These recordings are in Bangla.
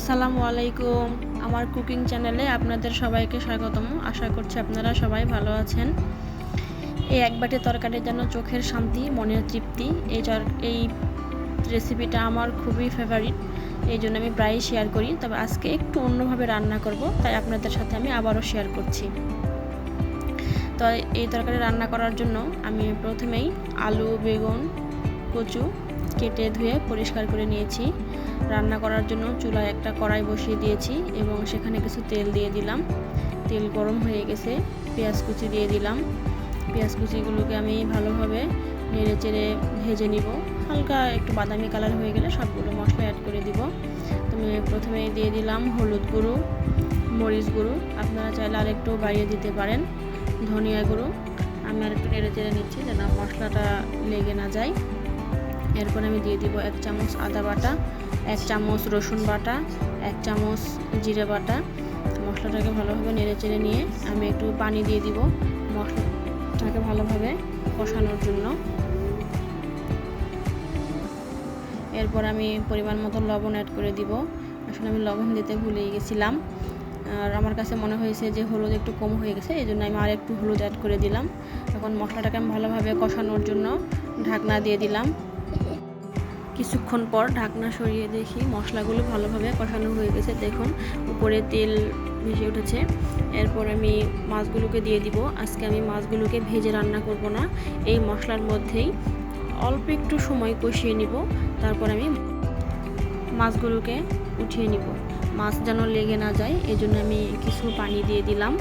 আসসালামু আলাইকুম। আমার কুকিং চ্যানেলে আপনাদের সবাইকে স্বাগতম। আশা করছি আপনারা সবাই ভালো আছেন। এই এক বাটি তরকারি যেন চোখের শান্তি, মনের তৃপ্তি। এই রেসিপিটা আমার খুবই ফেভারিট, এই জন্য আমি প্রায়ই শেয়ার করি। তবে আজকে একটু অন্যভাবে রান্না করব, তাই আপনাদের সাথে আমি আবারও শেয়ার করছি। তো এই তরকারি রান্না করার জন্য আমি প্রথমেই আলু, বেগুন, কচু কেটে ধুয়ে পরিষ্কার করে নিয়েছি। রান্না করার জন্য চুলায় একটা কড়াই বসিয়ে দিয়েছি এবং সেখানে কিছু তেল দিয়ে দিলাম। তেল গরম হয়ে গেছে, পেঁয়াজ কুচি দিয়ে দিলাম। পেঁয়াজ কুচিগুলোকে আমি ভালোভাবে নেড়ে চেড়ে ভেজে নিব। হালকা একটু বাদামি কালার হয়ে গেলে সবগুলো মশলা অ্যাড করে দিব। তো আমি প্রথমেই দিয়ে দিলাম হলুদ গুঁড়ো, মরিচ গুঁড়ো, আপনারা চাইলে আর একটু বাড়িয়ে দিতে পারেন, ধনিয়া গুঁড়ো। আমি আর একটু নেড়ে চেড়ে নিচ্ছি যেন মশলাটা লেগে না যায়। এরপর আমি দিয়ে দিব 1 চামচ আদা বাটা, 1 চামচ রসুন বাটা, 1 চামচ জিরে বাটা। মশলাটাকে ভালোভাবে নেড়ে চেড়ে নিয়ে আমি একটু পানি দিয়ে দিব মশলাটাকে ভালোভাবে কষানোর জন্য। এরপর আমি পরিমাণ মতো লবণ অ্যাড করে দিব। আসলে আমি লবণ দিতে ভুলেই গেছিলাম, আর আমার কাছে মনে হয়েছে যে হলুদ একটু কম হয়ে গেছে, এই জন্য আমি আর একটু হলুদ অ্যাড করে দিলাম। এখন মশলাটাকে আমি ভালোভাবে কষানোর জন্য ঢাকনা দিয়ে দিলাম। কিছুক্ষণ পর ঢাকনা সরিয়ে দেখি মশলাগুলো ভালোভাবে কষানো হয়ে গেছে। দেখুন উপরে তেল ভেসে উঠেছে। এরপর আমি মাছগুলোকে দিয়ে দিব। আজকে আমি মাছগুলোকে ভেজে রান্না করব না, এই মশলার মধ্যেই অল্প একটু সময় কষিয়ে নিব। তারপর আমি মাছগুলোকে উঠিয়ে নিব। মাছ যেন লেগে না যায়, এজন্য আমি কিছু পানি দিয়ে দিলাম।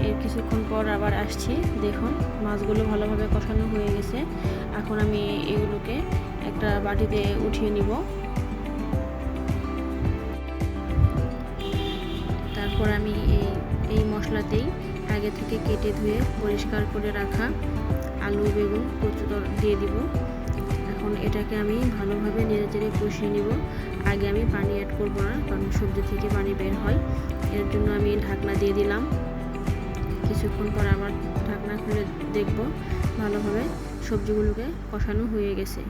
এর কিছুক্ষণ পর আবার আসছি। দেখুন মাছগুলো ভালোভাবে কষানো হয়ে গেছে। এখন আমি এগুলোকে একটা বাটিতে উঠিয়ে নিব। তারপর আমি এই মশলাতেই আগে থেকে কেটে ধুয়ে পরিষ্কার করে রাখা আলু, বেগুন, কচু দিয়ে দিব। এখন এটাকে আমি ভালোভাবে নেড়েচেড়ে কষিয়ে নিব। আগে আমি পানি অ্যাড করব না, কারণ সবজি থেকে পানি বের হয়। এর জন্য আমি ঢাকনা দিয়ে দিলাম। কিছুক্ষণ পর আবার ঢাকনা খুলে দেখব ভালোভাবে সবজিগুলোকে কষানো হয়ে গেছে।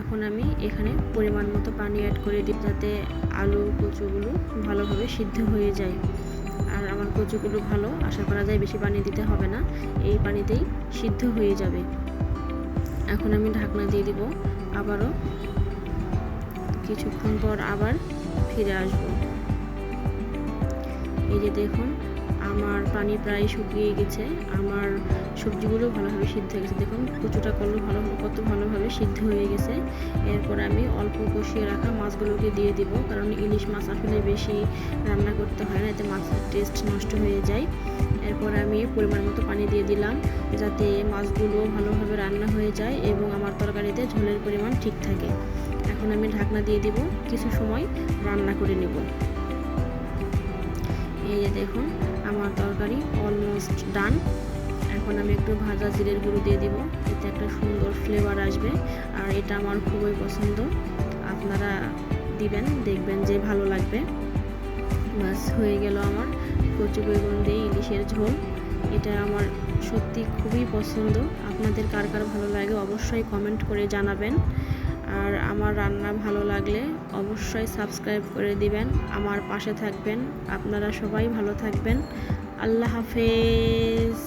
এখন আমি এখানে পরিমাণ মতো পানি অ্যাড করে দিই, যাতে আলু কচুগুলো ভালোভাবে সিদ্ধ হয়ে যায়। আর আমার কচুগুলো ভালো, আশা করা যায় বেশি পানি দিতে হবে না, এই পানিতেই সিদ্ধ হয়ে যাবে। এখন আমি ঢাকনা দিয়ে দিব। আবারও কিছুক্ষণ পর আবার ফিরে আসব। এই যে দেখুন আমার পানি প্রায় শুকিয়ে গেছে, আমার সবজিগুলো ভালোভাবে সিদ্ধ হয়ে গেছে। দেখুন কচুটা কত ভালোভাবে সিদ্ধ হয়ে গেছে। এরপর আমি অল্প কষিয়ে রাখা মাছগুলোকে দিয়ে দিব, কারণ ইলিশ মাছ আসলে বেশি রান্না করতে হয় না, এতে মাছের টেস্ট নষ্ট হয়ে যায়। এরপর আমি পরিমাণ মতো পানি দিয়ে দিলাম, যাতে মাছগুলো ভালোভাবে রান্না হয়ে যায় এবং আমার তরকারিতে ঝোলের পরিমাণ ঠিক থাকে। এখন আমি ঢাকনা দিয়ে দিব, কিছু সময় রান্না করে নেব। এই যে দেখুন আমার তরকারি অলমোস্ট ডান। এখন আমি একটু ভাজা জিরের গুঁড়ো দিয়ে দিব, এতে একটা সুন্দর ফ্লেভার আসবে, আর এটা আমার খুবই পছন্দ। আপনারা দিবেন, দেখবেন যে ভালো লাগবে। বাস হয়ে গেল আমার কচু বেগুন দিয়ে ইলিশের ঝোল। এটা আমার সত্যি খুবই পছন্দ। আপনাদের কার কার ভালো লাগে অবশ্যই কমেন্ট করে জানাবেন। আর আমার রান্না ভালো লাগলে অবশ্যই সাবস্ক্রাইব করে দিবেন, আমার পাশে থাকবেন। আপনারা সবাই ভালো থাকবেন। আল্লাহ হাফেজ।